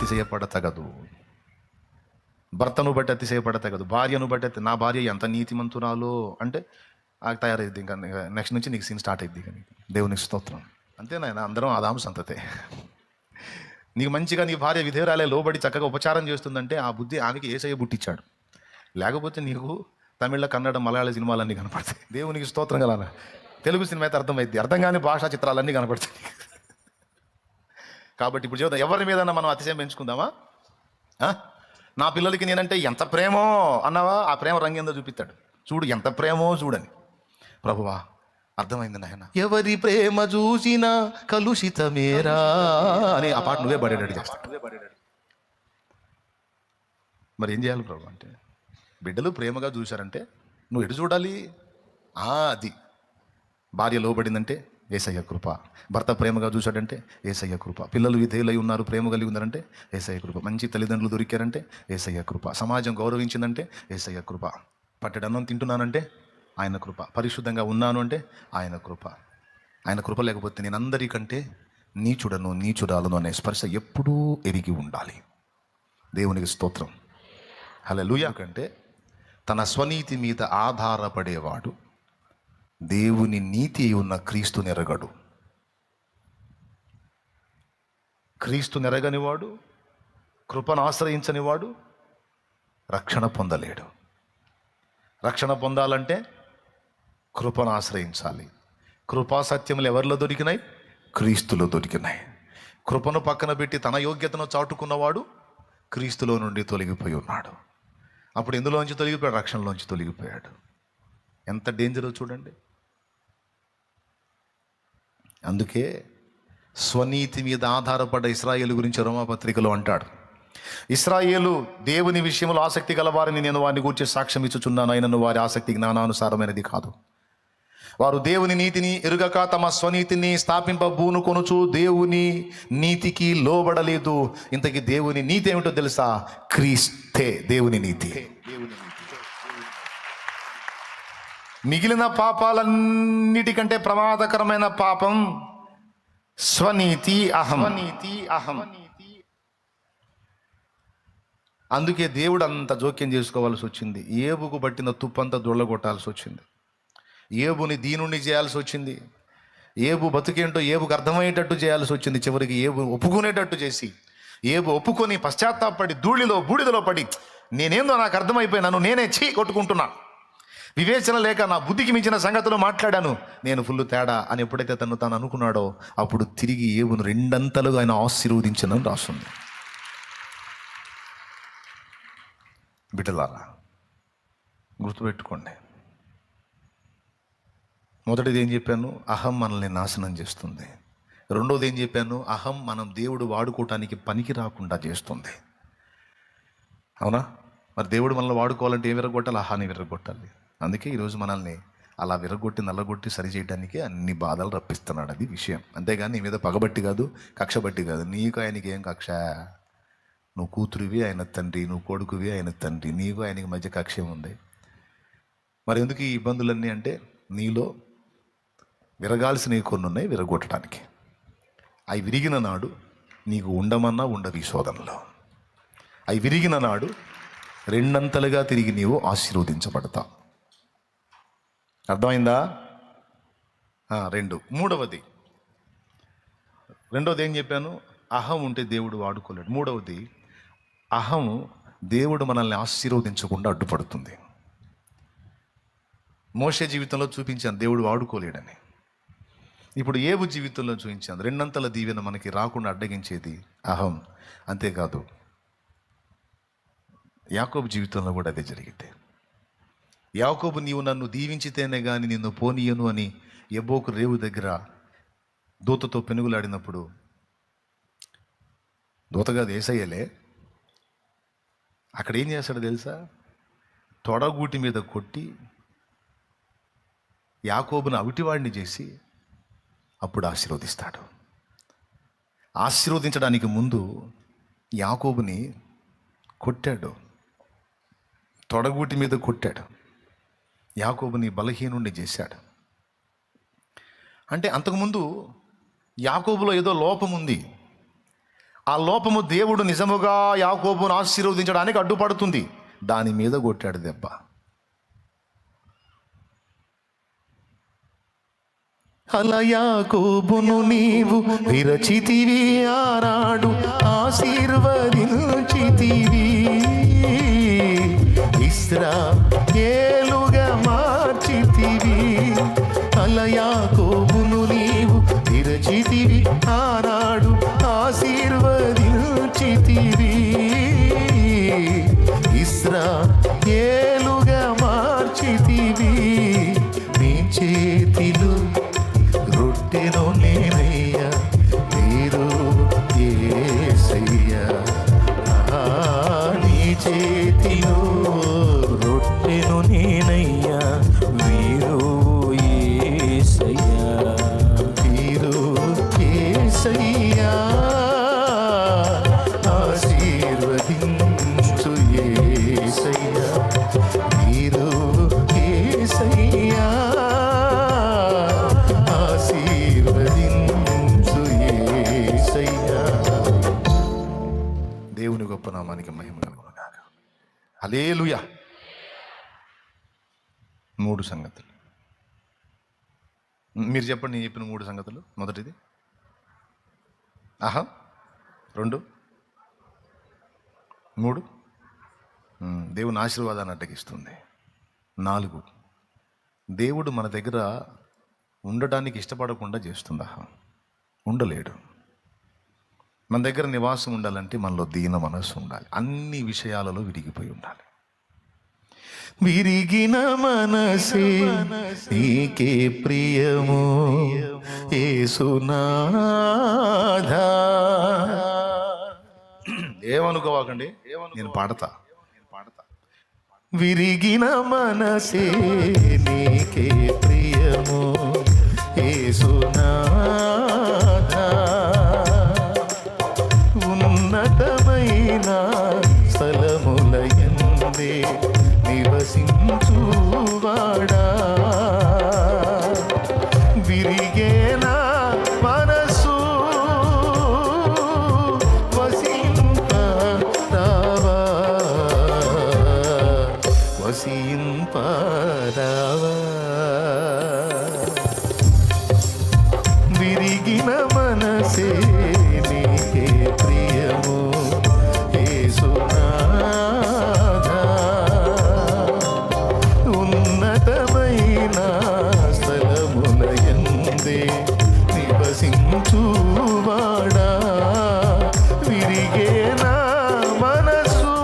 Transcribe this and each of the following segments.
అతిశయపడతగదు, భర్తను బట్టి అతిశయపడతగదు, భార్యను బట్టి నా భార్య ఎంత నీతిమంతురాలో అంటే తయారైద్ది. ఇంకా నెక్స్ట్ నుంచి నీకు సీన్ స్టార్ట్ అయింది. కానీ దేవునికి స్తోత్రం. అంతేనాయన, అందరం ఆదాము సంతతే. నీకు మంచిగా నీ భార్య విధేయురాలే లోబడి చక్కగా ఉపచారం చేస్తుందంటే ఆ బుద్ధి ఆమెకి యేసయ్య బుట్టిచ్చాడు. లేకపోతే నీకు తమిళ, కన్నడ, మలయాళ సినిమాలన్నీ కనపడతాయి. దేవునికి స్తోత్రం కదా. తెలుగు సినిమా అయితే అర్థమైంది, అర్థం కాని భాషా చిత్రాలన్నీ కనపడతాయి. కాబట్టి ఇప్పుడు చూద్దాం, ఎవరి మీద మనం అతిశయం పెంచుకుందామా? నా పిల్లలకి నేనంటే ఎంత ప్రేమో అన్నావా, ఆ ప్రేమ రంగేందో చూపిస్తాడు. చూడు ఎంత ప్రేమో చూడని. ప్రభువా అర్థమైంది నాయన, ఎవరి ప్రేమ చూసినా కలుషితమేరా అని ఆ పాట నువ్వే పడేటట్టు చేస్తాడు. మరి ఏం చేయాలి ప్రభు అంటే, బిడ్డలు ప్రేమగా చూశారంటే నువ్వు ఎటు చూడాలి? అది భార్య లోబడిందంటే యేసయ్య కృప, భర్త ప్రేమగా చూశాడంటే యేసయ్య కృప, పిల్లలు విధేయులై ఉన్నారు, ప్రేమ కలిగి ఉన్నారంటే యేసయ్య కృప, మంచి తల్లిదండ్రులు దొరికారంటే యేసయ్య కృప, సమాజం గౌరవించిందంటే యేసయ్య కృప, పట్టెడన్నం తింటున్నానంటే ఆయన కృప, పరిశుద్ధంగా ఉన్నాను అంటే ఆయన కృప. ఆయన కృప లేకపోతే నేను అందరికంటే నీచుడను నీచురాలను అనే స్పర్శ ఎప్పుడూ ఎరిగి ఉండాలి. దేవునికి స్తోత్రం. హల్లెలూయా. కంటే తన స్వనీతి మీద ఆధారపడేవాడు దేవుని నీతి ఉన్న క్రీస్తు నెరగడు. క్రీస్తు నెరగనివాడు, కృపను ఆశ్రయించనివాడు రక్షణ పొందలేడు. రక్షణ పొందాలంటే కృపను ఆశ్రయించాలి. కృపా సత్యములు ఎవరిలో దొరికినాయి? క్రీస్తులో దొరికినాయి. కృపను పక్కన పెట్టి తన యోగ్యతను చాటుకున్నవాడు క్రీస్తులో నుండి తొలగిపోయి ఉన్నాడు. అప్పుడు ఎందులోంచి తొలగిపోయాడు? రక్షణలోంచి తొలగిపోయాడు. ఎంత డేంజరో చూడండి. అందుకే స్వనీతి మీద ఆధారపడ్డ ఇశ్రాయేలు గురించి రోమాపత్రికలో అంటాడు, ఇశ్రాయేలు దేవుని విషయంలో ఆసక్తి గలవారిని నేను వారిని గూర్చి సాక్ష్యం ఇచ్చుచున్నాను, అయినను వారి ఆసక్తి జ్ఞానానుసారమైనది కాదు. వారు దేవుని నీతిని ఎరుగక తమ స్వనీతిని స్థాపింపబూనుకొనుచు దేవుని నీతికి లోబడలేదు. ఇంతకీ దేవుని నీతి ఏమిటో తెలుసా? క్రీస్తే దేవుని నీతి. మిగిలిన పాపాలన్నిటికంటే ప్రమాదకరమైన పాపం స్వనీతి, అహం. అందుకే దేవుడు అంత జోక్యం చేసుకోవాల్సి వచ్చింది. ఏబుకు పట్టిన తుప్పంతా దొళ్ళగొట్టాల్సి వచ్చింది. ఏబుని దీనుణ్ణి చేయాల్సి వచ్చింది. ఏబు బతుకేంటో ఏబుకు అర్థమయ్యేటట్టు చేయాల్సి వచ్చింది. చివరికి ఏబు ఒప్పుకునేటట్టు చేసి, ఏబు ఒప్పుకొని పశ్చాత్తాపడి బూడిదలో పడి నేనేందో నాకు అర్థమైపోయినాను, నేనే కొట్టుకుంటున్నా, వివేచన లేక నా బుద్ధికి మించిన సంగతులు మాట్లాడాను, నేను ఫుల్ తేడా అని ఎప్పుడైతే తాను అనుకున్నాడో అప్పుడు తిరిగి ఏబును రెండంతలుగా ఆయన ఆశీర్వదించనని రాస్తుంది. బిడ్డలారా గుర్తుపెట్టుకోండి, మొదటిది ఏం చెప్పాను? అహం మనల్ని నాశనం చేస్తుంది. రెండోది ఏం చెప్పాను? అహం మనం దేవుడు వాడుకోవటానికి పనికి రాకుండా చేస్తుంది. అవునా? మరి దేవుడు మనల్ని వాడుకోవాలంటే ఏం విరగొట్టాలి? అహాన్ని విరగొట్టాలి. అందుకే ఈరోజు మనల్ని అలా విరగొట్టి నల్లగొట్టి సరిచేయడానికి అన్ని బాధలు రప్పిస్తున్నాడు. అది విషయం. అంతేగాని నీ మీద పగబట్టి కాదు, కక్ష బట్టి కాదు. నీకు ఆయనకి ఏం కక్ష? నువ్వు కూతురువి ఆయన తండ్రి, నువ్వు కొడుకువి ఆయన తండ్రి, నీకు ఆయనకి మధ్య కక్ష ఉంది. మరి ఎందుకు ఈ ఇబ్బందులన్నీ అంటే, నీలో విరగాల్సినవి కొన్ని ఉన్నాయి విరగొట్టడానికి. అవి విరిగిన నాడు నీకు ఉండమన్నా ఉండవు ఈ శోధనలో. అవి విరిగిన నాడు రెండంతలుగా తిరిగి నీవు ఆశీర్వదించబడతావు. అర్థమైందా? రెండోది ఏం చెప్పాను? అహం ఉంటే దేవుడు వాడుకోలేడు. మూడవది, అహం దేవుడు మనల్ని ఆశీర్వదించకుండా అడ్డుపడుతుంది. మోషే జీవితంలో చూపించాను దేవుడు వాడుకోలేడని. ఇప్పుడు ఏబు జీవితంలో చూపించాను రెండంతల దీవెన మనకి రాకుండా అడ్డగించేది అహం. అంతేకాదు యాకోబు జీవితంలో కూడా అదే జరిగింది. యాకోబు నీవు నన్ను దీవించితేనే కానీ నిన్ను పోనీయను అని యబ్బోకు రేవు దగ్గర దూతతో పెనుగులాడినప్పుడు, దూతగా యేసయ్యలే, అక్కడ ఏం చేస్తాడో తెలుసా? తొడగూటి మీద కొట్టి యాకోబును అవిటివాడిని చేసి అప్పుడు ఆశీర్వదిస్తాడు. ఆశీర్వదించడానికి ముందు యాకోబుని కొట్టాడు, తొడగూటి మీద కొట్టాడు, యాకోబుని బలహీనుణ్ణి చేశాడు. అంటే అంతకుముందు యాకోబులో ఏదో లోపం ఉంది. ఆ లోపము దేవుడు నిజముగా యాకోబును ఆశీర్వదించడానికి అడ్డుపడుతుంది. దాని మీద కొట్టాడు దెబ్బ. అలా యాకోబును నీవు విరచితివి, ఆనాడు ఆశీర్వదించితివి, ఇశ్రాయేలుగా మార్చితివి. అలా యాకోబును నీవు విరచితివి, ఆనాడు ఆశీర్వదించితివి, ఇశ్రాయేలుగా మార్చితివి. నీ చేతిలో రొట్టెను నేనయ్యా, మీరు యేసయ్యా. నీ చేతిలో రొట్టెను నేనయ్యా, మీరు యేసయ్యా, మీరు యేసయ్యా. ఆశీర్వదించు యేసయ్యా, మీరు యేసయ్యా. దేవుని గొప్ప నామానికి మహిమ కలుగును గాక. హల్లెలూయా. 3 సంగతులు మీరు చెప్పండి. నేను చెప్పిన 3 సంగతులు. మొదటిది అహం, 2 3 దేవుని ఆశీర్వాదాన్ని అడ్డగిస్తుంది. 4 దేవుడు మన దగ్గర ఉండటానికి ఇష్టపడకుండా చేస్తుంది. అహం ఉండలేడు. మన దగ్గర నివాసం ఉండాలంటే మనలో దీన మనస్సు ఉండాలి. అన్ని విషయాలలో విరిగిపోయి ఉండాలి. విరిగిన మనసే నీకే ప్రియము యేసునాథా. ఏమనుకోవాకండి, నేను పాడతా. విరిగిన మనసే నీకే ప్రియము యేసునాథా. ఉన్నతమైన స్థలములయందే నివసించువాడా. విరిగేనా మనసు వసింపరావా, వసింపరావా. విరిగిన మనసే నీకే ప్రియము యేసునాథా. ఉన్నతమైన స్థలములయందే నివసించువాడా. విరిగేనా మనసు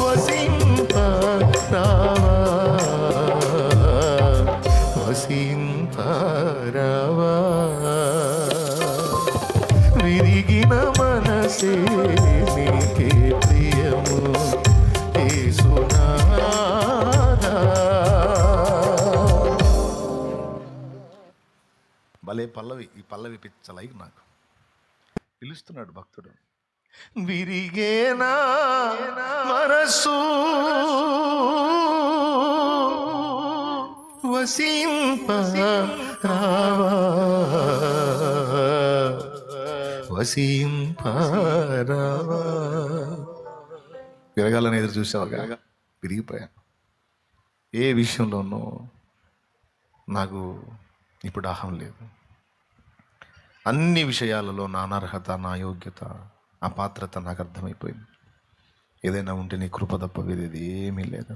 వసింపరావా, వసింపరావా. విరిగిన మనసే నీకే ప్రియము యేసునాథా. భలే పల్లవి. ఈ పల్లవి పిచ్చలై నాకు పిలుస్తున్నాడు భక్తుడు. విరిగేనా మనసు వసింపరావా, వసింపరావా. విరగాలని ఎదురు చూసావుగా, విరిగిపోయాను. ఏ విషయంలోనూ నాకు ఇప్పుడు అహం లేదు. అన్ని విషయాలలో నా అనర్హత, నా యోగ్యత, అపాత్రత నాకు అర్థమైపోయింది. ఏదైనా ఉంటే నీ కృప తప్ప వేరేది ఏమీ లేదు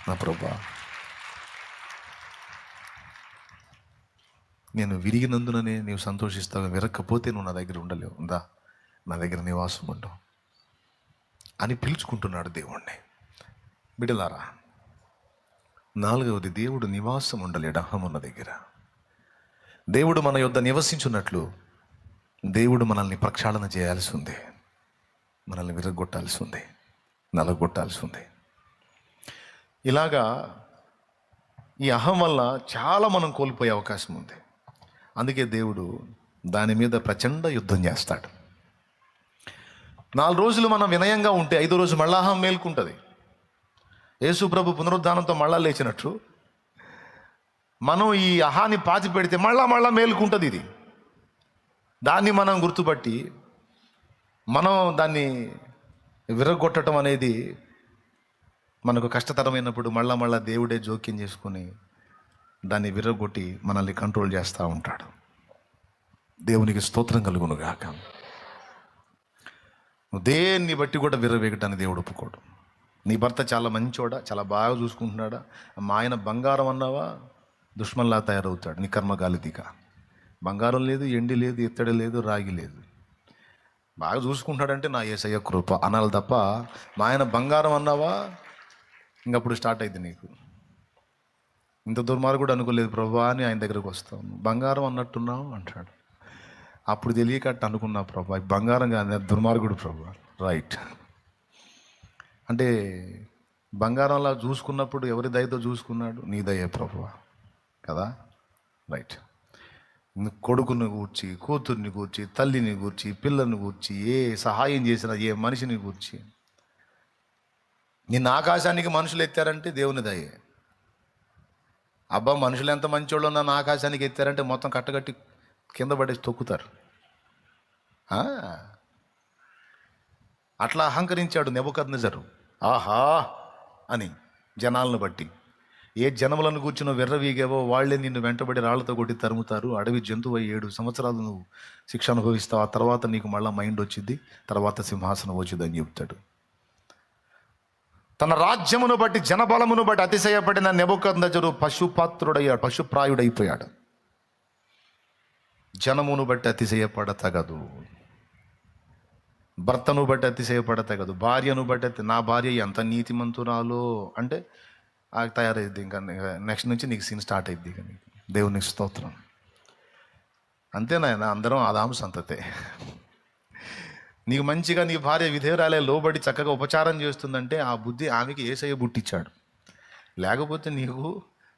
నా ప్రభువా. నేను విరిగినందుననే నీవు సంతోషిస్తావు, విరక్కపోతే నువ్వు నా దగ్గర ఉండలేవు. ఉందా, నా దగ్గర నివాసం ఉండవు అని పిలుచుకుంటున్నాడు దేవుణ్ణి. బిడ్డలారా, 4వది దేవుడు నివాసం ఉండలేడు అహం ఉన్న దగ్గర. దేవుడు మన యొద్ద నివసించున్నట్లు దేవుడు మనల్ని ప్రక్షాళన చేయాల్సి ఉంది, మనల్ని విరగొట్టాల్సి ఉంది, నలగొట్టాల్సి ఉంది. ఇలాగా ఈ అహం వల్ల చాలా మనం కోల్పోయే అవకాశం ఉంది. అందుకే దేవుడు దాని మీద ప్రచండ యుద్ధం చేస్తాడు. 4 రోజులు మనం వినయంగా ఉంటే 5వ రోజు మళ్ళా అహం మేల్కుంటుంది. యేసు ప్రభు పునరుద్ధానంతో మళ్ళా లేచినట్లు మనం ఈ అహాన్ని పాతి పెడితే మళ్ళా మేలుకుంటుంది. ఇది దాన్ని మనం గుర్తుపట్టి మనం దాన్ని విరగొట్టడం అనేది మనకు కష్టతరమైనప్పుడు మళ్ళా దేవుడే జోక్యం చేసుకొని దాన్ని విరగొట్టి మనల్ని కంట్రోల్ చేస్తూ ఉంటాడు. దేవునికి స్తోత్రం కలుగును గాక. దేన్ని బట్టి కూడా విర్రవేగటాన్ని దేవుడు ఒప్పుకోడు. నీ భర్త చాలా మంచోడా, చాలా బాగా చూసుకుంటున్నాడా, మా ఆయన బంగారం అన్నావా, దుష్మన్లా తయారవుతాడు. నీ కర్మగాలిదిక. బంగారం లేదు, ఎండి లేదు, ఇత్తడి లేదు, రాగి లేదు. బాగా చూసుకుంటాడంటే నా యేసయ్య కృప అనాలి తప్ప, మా ఆయన బంగారం అన్నావా ఇంకప్పుడు స్టార్ట్ అయింది నీకు. ఇంత దుర్మార్గుడు అనుకోలేదు ప్రభా అని ఆయన దగ్గరకు వస్తాను. బంగారం అన్నట్టున్నావు అంటాడు. అప్పుడు తెలియకట్ట అనుకున్నా ప్రభా బంగారం కాదు దుర్మార్గుడు ప్రభా. రైట్ అంటే బంగారంలా చూసుకున్నప్పుడు ఎవరి దయతో చూసుకున్నాడు? నీ దయ ప్రభువా కదా. రైట్. కొడుకుని గూర్చి, కూతుర్ని గూర్చి, తల్లిని గూర్చి, పిల్లల్ని గూర్చి, ఏ సహాయం చేసినా ఏ మనిషిని గూర్చి. నిన్న ఆకాశానికి మనుషులు ఎత్తారంటే దేవుని దయే. అబ్బా మనుషులు ఎంత మంచోళ్ళు నన్ను ఆకాశానికి ఎత్తారంటే మొత్తం కట్టగట్టి కింద పడేసి తొక్కుతారు. అట్లా అహంకరించాడు నెబుకద్నెజరు. ఆహా అని జనాలను బట్టి. ఏ జనములను కూర్చున్న విర్రవీగావో వాళ్ళే నిన్ను వెంటబడి రాళ్లతో కొట్టి తరుముతారు. అడవి జంతువు 7 సంవత్సరాలు నువ్వు శిక్ష అనుభవిస్తావు. ఆ తర్వాత నీకు మళ్ళీ మైండ్ వచ్చింది, తర్వాత సింహాసనం వచ్చింది అని చెప్తాడు. తన రాజ్యమును బట్టి జనబలమును బట్టి అతిశయపడిన నెబుకద్నెజరు పశుపాత్రుడయ్యాడు, పశుప్రాయుడైపోయాడు. జనమును బట్టి అతిశయపడతగదు, భర్తను బట్టి అతిశయపడతగదు, భార్యను బట్టి నా భార్య ఎంత నీతిమంతురాలో అంటే తయారైద్ది. ఇంకా నెక్స్ట్ నుంచి నీకు సీన్ స్టార్ట్ అయింది. ఇక నీకు దేవునికి స్తోత్రం. అంతేనాయన, అందరం ఆదాము సంతతే. నీకు మంచిగా నీ భార్య విధేయురాలే లోబడి చక్కగా ఉపచారం చేస్తుందంటే ఆ బుద్ధి ఆమెకి యేసయ్య బుట్టిచ్చాడు. లేకపోతే నీకు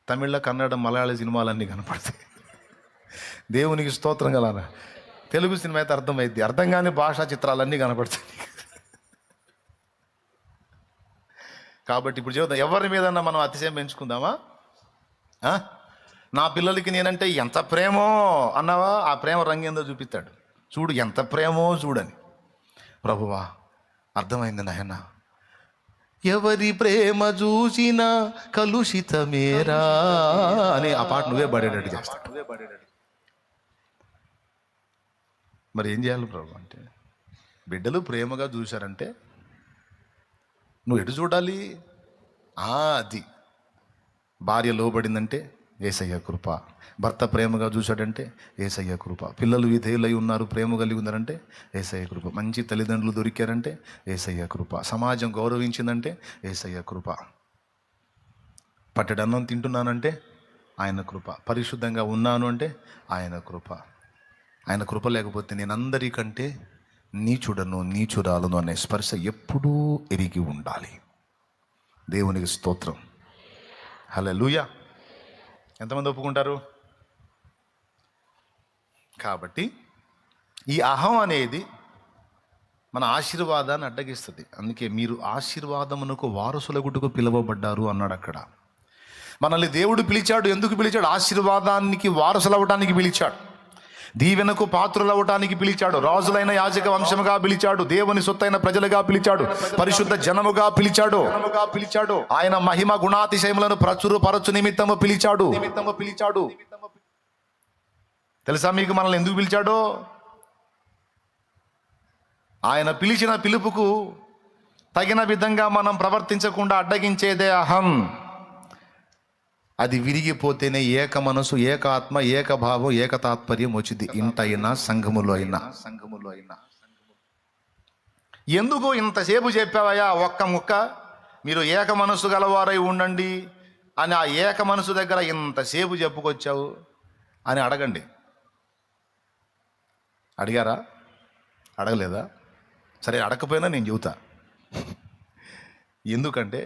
తమిళ, కన్నడ, మలయాళ సినిమాలన్నీ కనపడతాయి. దేవునికి స్తోత్రం కలానా. తెలుగు సినిమా అయితే అర్థమైద్ది, అర్థం కాని భాషా చిత్రాలన్నీ కనపడతాయి. కాబట్టి ఇప్పుడు చూద్దాం, ఎవరి మీదన్నా మనం అతిశయం పెంచుకుందామా? నా పిల్లలకి నేనంటే ఎంత ప్రేమో అన్నావా, ఆ ప్రేమ రంగేందో చూపిస్తాడు. చూడు ఎంత ప్రేమో చూడని. ప్రభువా అర్థమైంది నాయన, ఎవరి ప్రేమ చూసినా కలుషితమేరా అని ఆ పాట నువ్వే పడేటట్టు చేస్తాడు. మరి ఏం చేయాలి ప్రభు అంటే, బిడ్డలు ప్రేమగా చూశారంటే నువ్వు ఎటు చూడాలి? అది భార్య లోబడిందంటే యేసయ్య కృప, భర్త ప్రేమగా చూశాడంటే యేసయ్య కృప, పిల్లలు విధేయులై ఉన్నారు ప్రేమ కలిగి ఉన్నారంటే యేసయ్య కృప, మంచి తల్లిదండ్రులు దొరికారంటే యేసయ్య కృప, సమాజం గౌరవించిందంటే యేసయ్య కృప, పట్టెడన్నం తింటున్నానంటే ఆయన కృప, పరిశుద్ధంగా ఉన్నాను అంటే ఆయన కృప. ఆయన కృప లేకపోతే నేను అందరికంటే నీచుడను నీచురాలను అనే స్పర్శ ఎప్పుడూ ఎరిగి ఉండాలి. దేవునికి స్తోత్రం. హల్లెలూయా. ఎంతమంది ఒప్పుకుంటారు? కాబట్టి ఈ అహం అనేది మన ఆశీర్వాదాన్ని అడ్డగిస్తుంది. అందుకే మీరు ఆశీర్వాదమునకు వారసులగుటకు పిలువబడ్డారు అన్నాడు అక్కడ. మనల్ని దేవుడు పిలిచాడు. ఎందుకు పిలిచాడు? ఆశీర్వాదానికి వారసులవటానికి పిలిచాడు, దీవెనకు పాత్రులవటానికి పిలిచాడు, రాజులైన యాజక వంశముగా పిలిచాడు, దేవుని సొత్తైన ప్రజలుగా పిలిచాడు, పరిశుద్ధ జనముగా పిలిచాడు, ఆయన మహిమ గుణాతిశయములను పరచు నిమిత్తము పిలిచాడు. తెలుసా మీకు మనల్ని ఎందుకు పిలిచాడో? ఆయన పిలిచిన పిలుపుకు తగిన విధంగా మనం ప్రవర్తించకుండా అడ్డగించేదే అహం. అది విరిగిపోతేనే ఏక మనసు, ఏక ఆత్మ, ఏక భావం, ఏక తాత్పర్యం వచ్చింది. ఇంటైనా సంఘములో అయినా. ఎందుకు ఇంతసేపు చెప్పావయ్యా ఒక్క ముక్క, మీరు ఏక మనసు గలవారై ఉండండి అని ఆ ఏక మనసు దగ్గర ఇంతసేపు చెప్పుకొచ్చావు అని అడగండి. అడిగారా? అడగలేదా? సరే అడగకపోయినా నేను చెబుతా. ఎందుకంటే